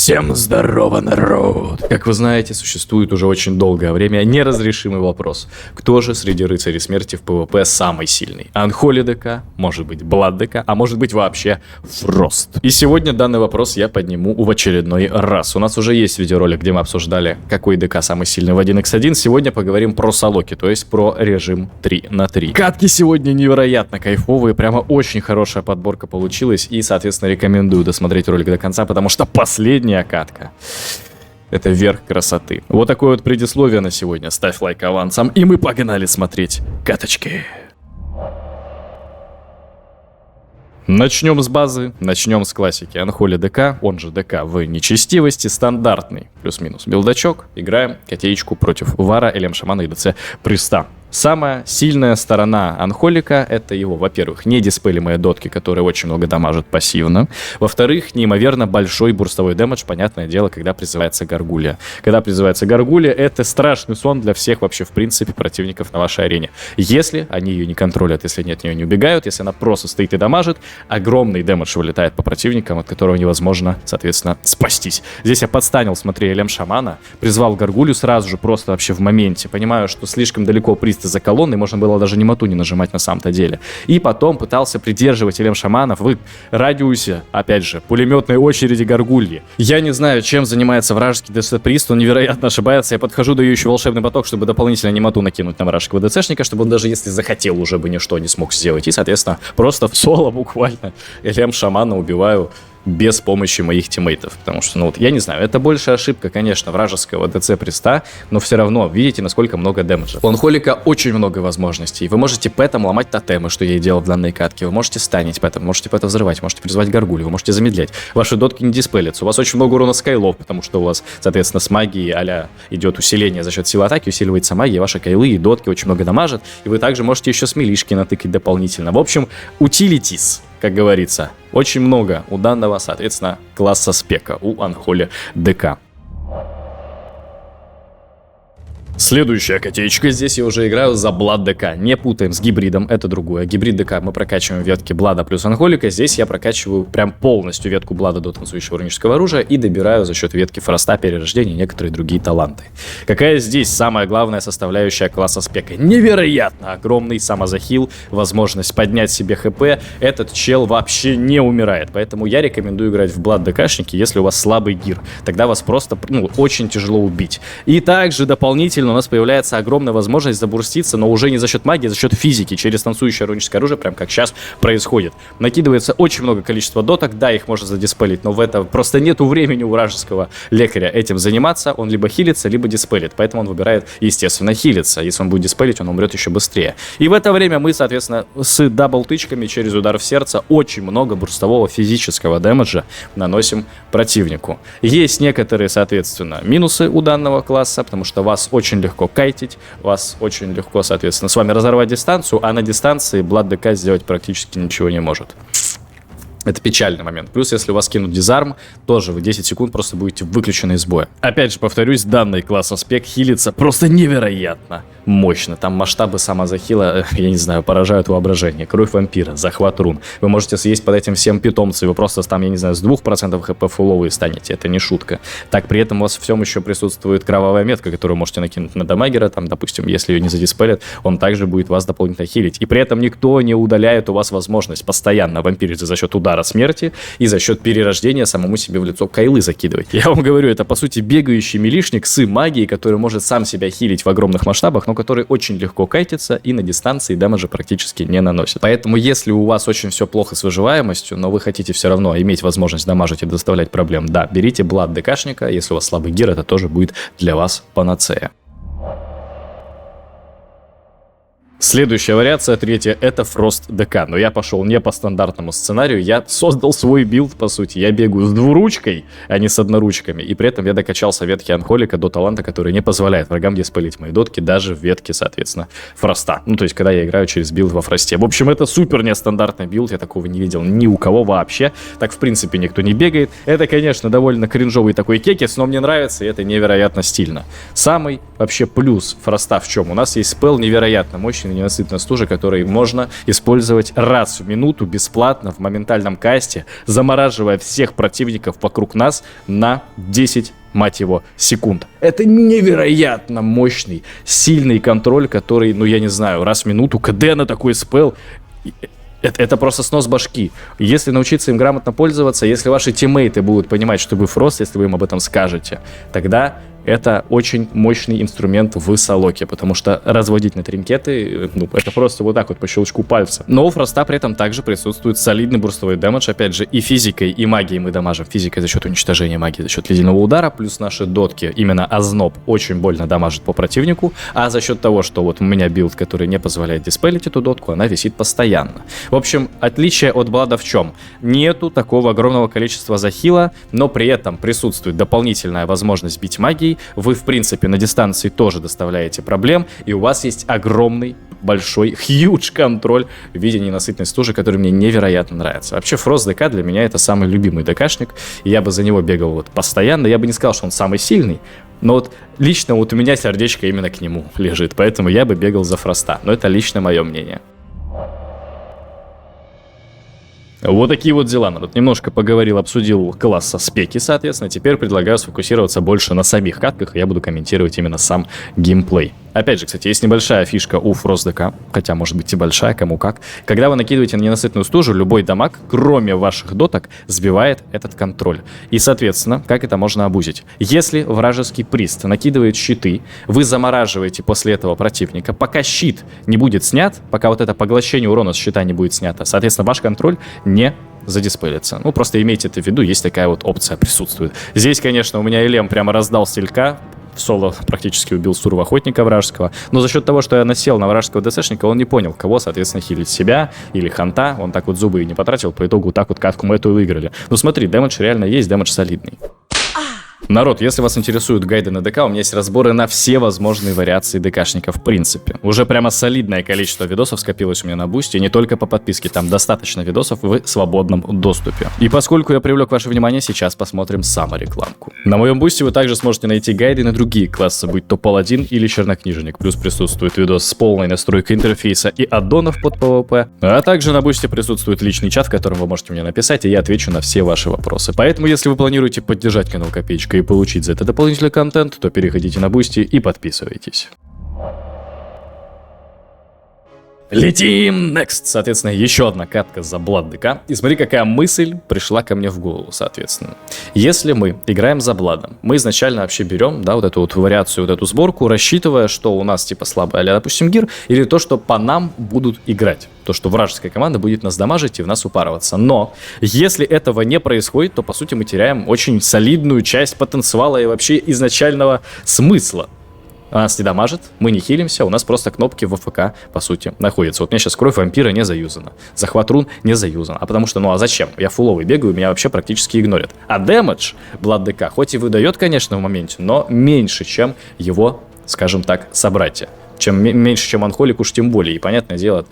Всем здорово, народ! Как вы знаете, существует уже очень долгое время неразрешимый вопрос. Кто же среди рыцарей смерти в ПВП самый сильный? Unholy ДК, может быть Blood ДК, а может быть вообще Frost. И сегодня данный вопрос я подниму в очередной раз. У нас уже есть видеоролик, где мы обсуждали, какой ДК самый сильный в 1x1. Сегодня поговорим про солоки, то есть про режим 3 на 3. Катки сегодня невероятно кайфовые, прямо очень хорошая подборка получилась. И, соответственно, рекомендую досмотреть ролик до конца, потому что последняя катка — это верх красоты. Вот такое вот предисловие на сегодня. Ставь лайк авансом, и мы погнали смотреть каточки. Начнем с базы, начнем с классики. Unholy ДК, он же ДК в нечестивости, стандартный плюс-минус билдачок. Играем котеечку против Вара, Элем Шамана и ДЦ Приста. Самая сильная сторона Анхолика — это его, во-первых, недиспелимые дотки, которые очень много дамажат пассивно. Во-вторых, неимоверно большой бурстовой дэмэдж, понятное дело, когда призывается Гаргулья. Когда призывается Гаргулья, это страшный сон для всех вообще, в принципе, противников на вашей арене. Если они ее не контролят, если они от нее не убегают, если она просто стоит и дамажит, огромный дэмэдж вылетает по противникам, от которого невозможно, соответственно, спастись. Здесь я подстанил, смотри, Элем Шамана, призвал Гаргулью сразу же, просто вообще в моменте. Понимаю, что слишком далеко Прист за колонной, можно было даже немоту не нажимать на самом-то деле. И потом пытался придерживать Элем Шаманов в радиусе, опять же, пулеметной очереди Гаргульи. Я не знаю, чем занимается вражеский ДЦ Прист, он невероятно ошибается. Я подхожу, даю еще волшебный поток, чтобы дополнительно немоту накинуть на вражеского ДЦшника, чтобы он даже если захотел, уже бы ничто не смог сделать. И, соответственно, просто в соло буквально Элем Шамана убиваю без помощи моих тиммейтов, потому что, ну вот, я не знаю, это больше ошибка, конечно, вражеского ДЦ Приста, но все равно, видите, насколько много дэмэджа. У Анхолика очень много возможностей, вы можете пэтом ломать тотемы, что я и делал в данной катке, вы можете станить пэтом, можете пэта взрывать, можете призвать Гаргулью, вы можете замедлять, ваши дотки не диспелятся, у вас очень много урона скайлов, потому что у вас, соответственно, с магией а-ля идет усиление за счет силы атаки, усиливается магия, ваши кайлы и дотки очень много дамажат, и вы также можете еще с милишки натыкать дополнительно. В общем, утилитис, как говорится, очень много у данного, соответственно, класса спека, у Unholy ДК. Следующая котеечка, здесь я уже играю за Blood ДК. Не путаем с гибридом, это другое. Гибрид ДК мы прокачиваем ветки Блада плюс Анхолика. Здесь я прокачиваю прям полностью ветку Блада до танцующего рунического оружия и добираю за счет ветки Фроста, перерождения и некоторые другие таланты. Какая здесь самая главная составляющая класса спека? Невероятно огромный самозахил, возможность поднять себе ХП. Этот чел вообще не умирает, поэтому я рекомендую играть в Blood ДКшники, если у вас слабый гир. Тогда вас просто, очень тяжело убить. И также дополнительно у нас появляется огромная возможность забурститься, но уже не за счет магии, а за счет физики, через танцующее руническое оружие, прям как сейчас происходит. Накидывается очень много количества доток, да, их можно задиспелить, но в это просто нету времени у вражеского лекаря этим заниматься, он либо хилится, либо диспелит, поэтому он выбирает, естественно, хилиться. Если он будет диспелить, он умрет еще быстрее. И в это время мы, соответственно, с дабл-тычками через удар в сердце очень много бурстового физического дэмэджа наносим противнику. Есть некоторые, соответственно, минусы у данного класса, потому что вас очень легко кайтить, вас очень легко, соответственно, с вами разорвать дистанцию, а на дистанции Blood ДК сделать практически ничего не может. Это печальный момент. Плюс, если у вас кинут дизарм, тоже вы 10 секунд просто будете выключены из боя. Опять же, повторюсь, данный класс аспект хилится просто невероятно мощно. Там масштабы самозахила, я не знаю, поражают воображение. Кровь вампира, захват рун. Вы можете съесть под этим всем питомцев, и вы просто там, я не знаю, с 2% хп фуловые станете. Это не шутка. Так, при этом у вас всем еще присутствует кровавая метка, которую можете накинуть на дамагера. Там, допустим, если ее не задиспелят, он также будет вас дополнительно хилить. И при этом никто не удаляет у вас возможность постоянно вампирить за счет удара смерти и за счет перерождения самому себе в лицо кайлы закидывать. Я вам говорю, это по сути бегающий милишник с магией, который может сам себя хилить в огромных масштабах, но который очень легко кайтится и на дистанции дамажа практически не наносит. Поэтому если у вас очень все плохо с выживаемостью, но вы хотите все равно иметь возможность дамажить и доставлять проблем, да, берите Blood ДКшника, если у вас слабый гир, это тоже будет для вас панацея. Следующая вариация, третья, это Frost ДК. Но я пошел не по стандартному сценарию, я создал свой билд, по сути. Я бегаю с двуручкой, а не с одноручками. И при этом я докачался ветки Анхолика до таланта, который не позволяет врагам диспелить мои дотки даже в ветке, соответственно, Фроста. Ну, то есть, когда я играю через билд во Фросте. В общем, это супер нестандартный билд, я такого не видел ни у кого вообще. Так, в принципе, никто не бегает. Это, конечно, довольно кринжовый такой кекис, но мне нравится, и это невероятно стильно. Самый вообще плюс Фроста в чем? У нас есть спелл невероятно мощный, ненасытная стужа, который можно использовать раз в минуту бесплатно в моментальном касте, замораживая всех противников вокруг нас на 10, мать его, секунд. Это невероятно мощный, сильный контроль, который, ну я не знаю, раз в минуту КД на такой спел. Это просто снос башки. Если научиться им грамотно пользоваться, если ваши тиммейты будут понимать, что вы фрост, если вы им об этом скажете, тогда это очень мощный инструмент в солоке, потому что разводить на тринкеты, ну, это просто вот так вот по щелчку пальца. Но у фроста при этом также присутствует солидный бурстовой дэмэдж, опять же, и физикой, и магией мы дамажим. Физикой за счет уничтожения магии, за счет ледяного удара, плюс наши дотки, именно озноб, очень больно дамажит по противнику, а за счет того, что вот у меня билд, который не позволяет диспелить эту дотку, она висит постоянно. В общем, отличие от Блада в чем? Нету такого огромного количества захила, но при этом присутствует дополнительная возможность бить магией. Вы, в принципе, на дистанции тоже доставляете проблем, и у вас есть огромный, большой, huge контроль в виде ненасытной стужи, который мне невероятно нравится. Вообще, Фрост ДК для меня это самый любимый ДКшник, и я бы за него бегал вот постоянно. Я бы не сказал, что он самый сильный, но вот лично вот у меня сердечко именно к нему лежит, поэтому я бы бегал за Фроста, но это лично мое мнение. Вот такие вот дела. Народ немножко поговорил, обсудил класса спеки, соответственно. Теперь предлагаю сфокусироваться больше на самих катках, и я буду комментировать именно сам геймплей. Опять же, кстати, есть небольшая фишка у Фрост ДК, хотя может быть и большая, кому как. Когда вы накидываете на ненасытную стужу, любой дамаг, кроме ваших доток, сбивает этот контроль. И, соответственно, как это можно обузить? Если вражеский прист накидывает щиты, вы замораживаете после этого противника, пока щит не будет снят, пока вот это поглощение урона с щита не будет снято, соответственно, ваш контроль не задиспелится. Ну, просто имейте это в виду, есть такая вот опция присутствует. Здесь, конечно, у меня Элем прямо раздал стилька, в соло практически убил Сурова охотника вражеского, но за счет того, что я насел на вражеского ДСшника, он не понял, кого, соответственно, хилить, себя или ханта, он так вот зубы и не потратил, по итогу так вот катку мы эту и выиграли. Ну смотри, дэмэдж реально есть, дэмэдж солидный. Народ, если вас интересуют гайды на ДК, у меня есть разборы на все возможные вариации ДКшника в принципе. Уже прямо солидное количество видосов скопилось у меня на бусте, не только по подписке, там достаточно видосов в свободном доступе. И поскольку я привлек ваше внимание, сейчас посмотрим саморекламку. На моем бусте вы также сможете найти гайды на другие классы, будь то паладин или чернокнижник, плюс присутствует видос с полной настройкой интерфейса и аддонов под PvP, а также на бусте присутствует личный чат, в котором вы можете мне написать, и я отвечу на все ваши вопросы. Поэтому, если вы планируете поддержать канал копеечкой и получить за это дополнительный контент, то переходите на Бусти и подписывайтесь. Летим! Next! Соответственно, еще одна катка за Блад ДК. И смотри, какая мысль пришла ко мне в голову, соответственно. Если мы играем за Бладом, мы изначально вообще берем, да, вот эту вот вариацию, вот эту сборку, рассчитывая, что у нас типа слабый, а-ля, допустим, гир, или то, что по нам будут играть. То, что вражеская команда будет нас дамажить и в нас упарываться. Но если этого не происходит, то, по сути, мы теряем очень солидную часть потенциала и вообще изначального смысла. Нас не дамажит, мы не хилимся, у нас просто кнопки в АФК, по сути, находятся. Вот у меня сейчас кровь вампира не заюзана, захват рун не заюзан. А потому что, ну а зачем? Я фуловый бегаю, меня вообще практически игнорят. А дэмэдж Блад ДК хоть и выдает, конечно, в моменте, но меньше, чем его, скажем так, собратья. Меньше, чем Анхолик, уж тем более. И, понятное дело,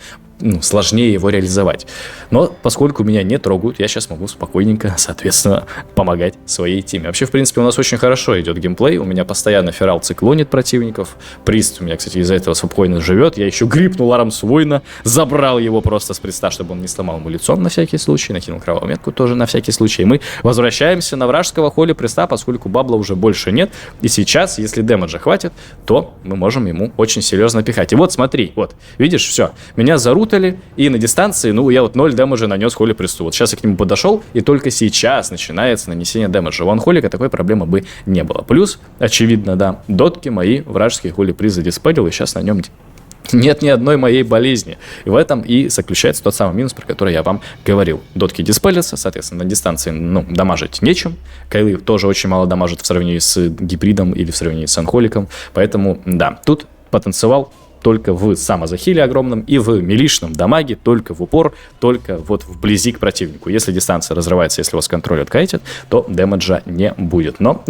сложнее его реализовать. Но поскольку меня не трогают, я сейчас могу спокойненько, соответственно, помогать своей теме. Вообще, в принципе, у нас очень хорошо идет геймплей. У меня постоянно Ферал циклонит противников. Прист у меня, кстати, из-за этого спокойно живет. Я еще грипнул Арамс Воина, забрал его просто с приста, чтобы он не сломал ему лицо на всякий случай. Накинул кровавую метку тоже на всякий случай. И мы возвращаемся на вражеского холи приста, поскольку бабла уже больше нет. И сейчас, если дэмэджа хватит, то мы можем ему очень серьезно пихать. И вот смотри, вот, видишь, все, меня зарутали, и на дистанции, ну, я вот 0 дэмэджа нанес холи присту. Вот сейчас я к нему подошел, и только сейчас начинается нанесение дэмэджа. У Анхолика такой проблемы бы не было. Плюс, очевидно, да, дотки мои вражеские холи приз задиспелил, и сейчас на нем нет ни одной моей болезни. И в этом и заключается тот самый минус, про который я вам говорил. Дотки диспелятся, соответственно, на дистанции, ну, дамажить нечем. Кайлы тоже очень мало дамажат в сравнении с гибридом или в сравнении с Анхоликом. Поэтому, да, тут потенциал только в самозахиле огромном и в милишном дамаге, только в упор, только вот вблизи к противнику. Если дистанция разрывается, если у вас контроль откатит, то дэмэджа не будет. Но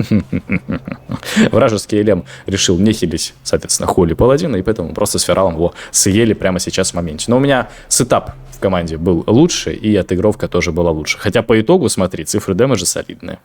вражеский Элем решил не хилить, соответственно, холи паладина, и поэтому просто с Фералом его съели прямо сейчас в моменте. Но у меня сетап в команде был лучше, и отыгровка тоже была лучше. Хотя по итогу, смотри, цифры дэмэджа солидные.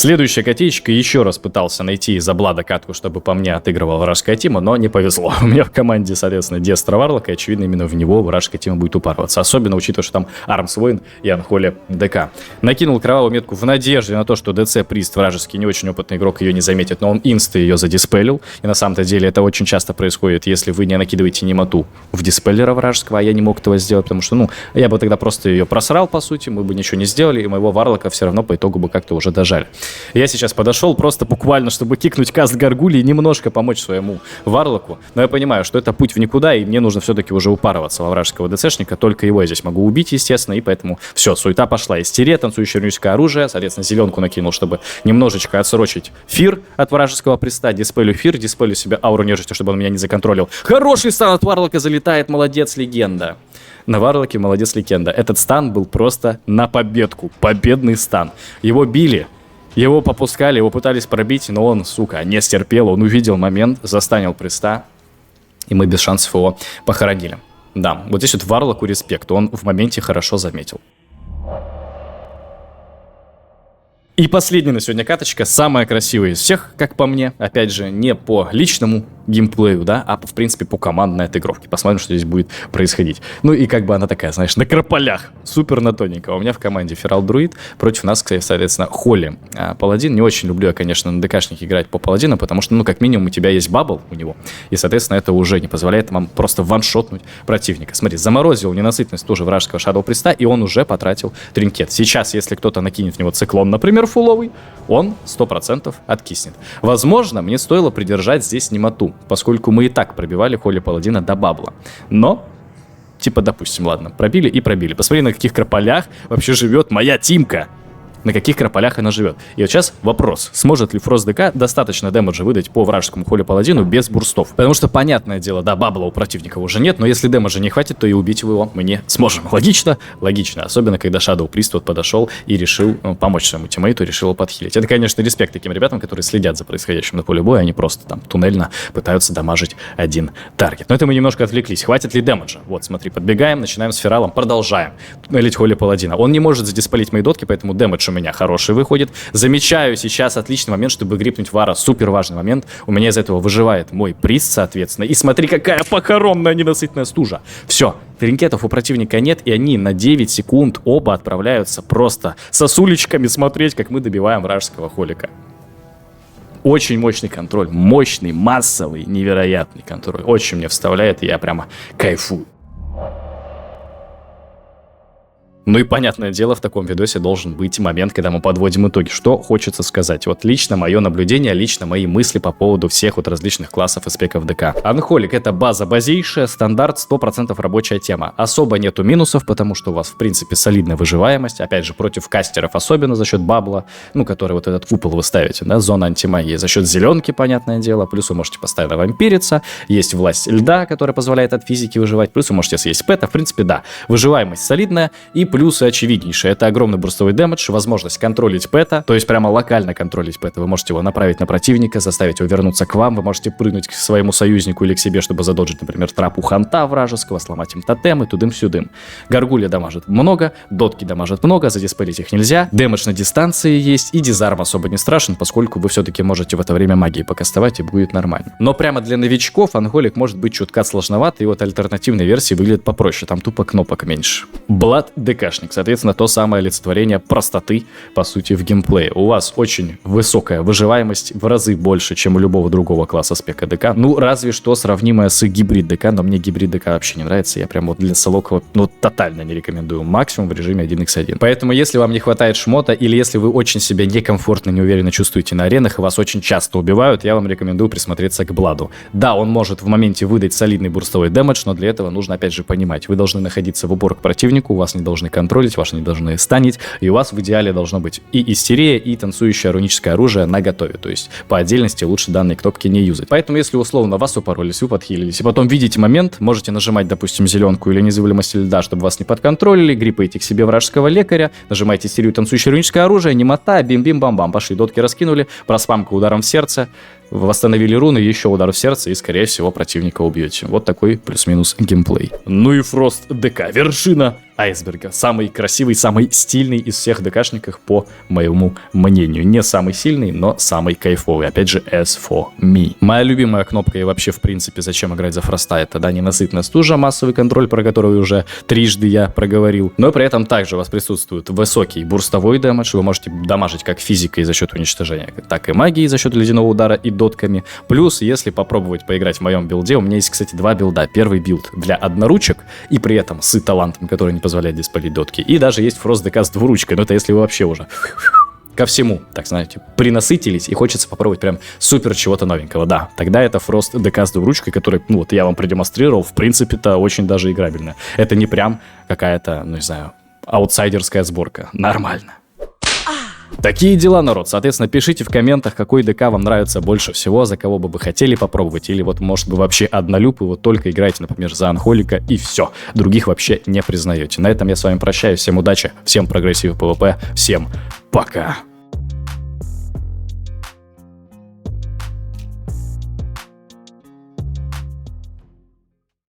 Следующая котеечка, еще раз пытался найти из-за Блада катку, чтобы по мне отыгрывал вражеская тима, но не повезло. У меня в команде, соответственно, Дестра Варлок, и, очевидно, именно в него вражеская тима будет упарываться. Особенно учитывая, что там Армс Воин и Анхоли ДК. Накинул кровавую метку в надежде на то, что ДЦ Прист, вражеский, не очень опытный игрок, ее не заметит, но он инста ее задиспелил. И на самом-то деле это очень часто происходит, если вы не накидываете немоту в диспеллера вражеского, а я не мог этого сделать, потому что, я бы тогда просто ее просрал, по сути, мы бы ничего не сделали, и моего Варлока все равно по итогу бы как-то уже дожали. Я сейчас подошел просто буквально, чтобы кикнуть каст Гаргули и немножко помочь своему Варлоку, но я понимаю, что это путь в никуда, и мне нужно все-таки уже упарываться во вражеского ДЦшника, только его я здесь могу убить, естественно, и поэтому все, суета пошла. Истерия, танцующее руническое оружие, соответственно, зеленку накинул, чтобы немножечко отсрочить фир от вражеского приста, диспелю фир, диспелю себе ауру нежити, чтобы он меня не законтролил. Хороший стан от Варлока залетает, молодец, легенда. На Варлоке молодец, легенда. Этот стан был просто на победку, победный стан. Его били, его попускали, его пытались пробить, но он, сука, не стерпел, он увидел момент, застанил приста, и мы без шансов его похоронили. Да, вот здесь вот Варлоку респект, он в моменте хорошо заметил. И последняя на сегодня каточка, самая красивая из всех, как по мне. Опять же, не по личному геймплею, да, а в принципе по командной отыгровке. Посмотрим, что здесь будет происходить. Ну и как бы она такая, знаешь, на крополях. Супер на тоненько. У меня в команде Ферал Друид, против нас, соответственно, Холли. Паладин. Не очень люблю я, конечно, на ДКшнике играть по Паладину, потому что, как минимум, у тебя есть бабл у него. И, соответственно, это уже не позволяет вам просто ваншотнуть противника. Смотри, заморозил ненасытность тоже вражеского Shadow Приста, и он уже потратил тринкет. Сейчас, если кто-то накинет в него циклон, например, фуловый, он 100% откиснет. Возможно, мне стоило придержать здесь немоту, поскольку мы и так пробивали Холли Паладина до бабла. Но, допустим, ладно, пробили и пробили. Посмотри, на каких крополях вообще живет моя тимка. На каких крополях она живет. И вот сейчас вопрос, сможет ли Фрост ДК достаточно дэмэджа выдать по вражескому Холли Паладину без бурстов? Потому что, понятное дело, да, бабла у противника уже нет, но если дэмэджа не хватит, то и убить его мы не сможем. Логично? Логично. Особенно, когда Shadow Priest вот подошел и решил помочь своему тиммейту, решил его подхилить. Это, конечно, респект таким ребятам, которые следят за происходящим на поле боя, они просто там туннельно пытаются дамажить один таргет. Но это мы немножко отвлеклись. Хватит ли дэмэджа? Вот, смотри, подбегаем, начинаем с Фералом, продолжаем туннелить Холли Паладина. Он не может задиспалить мои дотки, поэтому дэмэдж у меня хороший выходит. Замечаю сейчас отличный момент, чтобы грипнуть Вара. Супер важный момент. У меня из этого выживает мой приз, соответственно. И смотри, какая похоронная ненасытная стужа. Все, тринкетов у противника нет, и они на 9 секунд оба отправляются просто сосулечками смотреть, как мы добиваем вражеского холика. Очень мощный контроль. Мощный, массовый, невероятный контроль. Очень мне вставляет, и я прямо кайфую. Ну и, понятное дело, в таком видосе должен быть момент, когда мы подводим итоги. Что хочется сказать? Вот лично мое наблюдение, лично мои мысли по поводу всех вот различных классов и спеков ДК. Анхолик — это база базейшая, стандарт, 100% рабочая тема. Особо нету минусов, потому что у вас, в принципе, солидная выживаемость. Опять же, против кастеров, особенно за счет бабла, который вот этот купол вы ставите, да, зона антимагии. За счет зеленки, понятное дело. Плюс вы можете постоянно вампириться. Есть власть льда, которая позволяет от физики выживать. Плюс вы можете съесть пэта. В принципе, да, выживаемость солидная. И плюсы очевиднейшие. Это огромный бурстовый дэмэдж, возможность контролить пэта, то есть прямо локально контролить пэта. Вы можете его направить на противника, заставить его вернуться к вам, вы можете прыгнуть к своему союзнику или к себе, чтобы задоджить, например, трапу ханта вражеского, сломать им тотемы, тудым-сюдым. Гаргулья дамажит много, дотки дамажит много, задиспелить их нельзя, дэмэдж на дистанции есть, и дизарм особо не страшен, поскольку вы все-таки можете в это время магией покастовать, и будет нормально. Но прямо для новичков Анхолик может быть чутка сложноват, и вот альтернативная версия выглядит попроще, там тупо кнопок меньше. Блад ДКшник, соответственно, то самое олицетворение простоты, по сути, в геймплее. У вас очень высокая выживаемость, в разы больше, чем у любого другого класса спека ДК. Ну, разве что сравнимая с гибрид ДК, но мне гибрид ДК вообще не нравится. Я прям вот для солокого, тотально не рекомендую. Максимум в режиме 1x1. Поэтому, если вам не хватает шмота, или если вы очень себя некомфортно, неуверенно чувствуете на аренах, и вас очень часто убивают, я вам рекомендую присмотреться к Бладу. Да, он может в моменте выдать солидный бурстовый дэмэдж, но для этого нужно, опять же, понимать. Вы должны находиться в упор к противнику, вас не должны контролить, ваши не должны станить, и у вас в идеале должно быть и истерия, и танцующее руническое оружие наготове. То есть по отдельности лучше данные кнопки не юзать. Поэтому, если условно вас упоролись, вы подхилились, и потом видите момент, можете нажимать, допустим, зеленку или незыблемость льда, чтобы вас не подконтролили, грипаете к себе вражеского лекаря, нажимаете истерию, танцующее руническое оружие, немота, бим-бим-бам-бам, пошли, дотки раскинули, проспамка ударом в сердце, восстановили руны, еще удар в сердце и, скорее всего, противника убьете. Вот такой плюс-минус геймплей. Ну и Фрост ДК. Вершина айсберга. Самый красивый, самый стильный из всех ДКшников, по моему мнению. Не самый сильный, но самый кайфовый. Опять же, as for me. Моя любимая кнопка и вообще, в принципе, зачем играть за Фроста, это, да, ненасытная стужа, массовый контроль, про который уже трижды я проговорил. Но при этом также у вас присутствует высокий бурстовой дэмэдж. Вы можете дамажить как физикой за счет уничтожения, так и магией за счет ледяного удара и дотками. Плюс, если попробовать поиграть в моем билде, у меня есть, кстати, два билда. Первый билд для одноручек и при этом с талантом, который не позволяет диспалить дотки. И даже есть Фрост ДК с двуручкой, но это если вы вообще уже ко всему, так знаете, принасытились и хочется попробовать прям супер чего-то новенького. Да, тогда это Фрост ДК с двуручкой, который, ну вот я вам продемонстрировал, в принципе-то очень даже играбельно. Это не прям какая-то, ну не знаю, аутсайдерская сборка. Нормально. Такие дела, народ. Соответственно, пишите в комментах, какой ДК вам нравится больше всего, за кого бы вы хотели попробовать. Или вот, может быть, вообще однолюб, и вот только играете, например, за Анхолика, и все. Других вообще не признаете. На этом я с вами прощаюсь. Всем удачи, всем прогрессив ПВП, всем пока.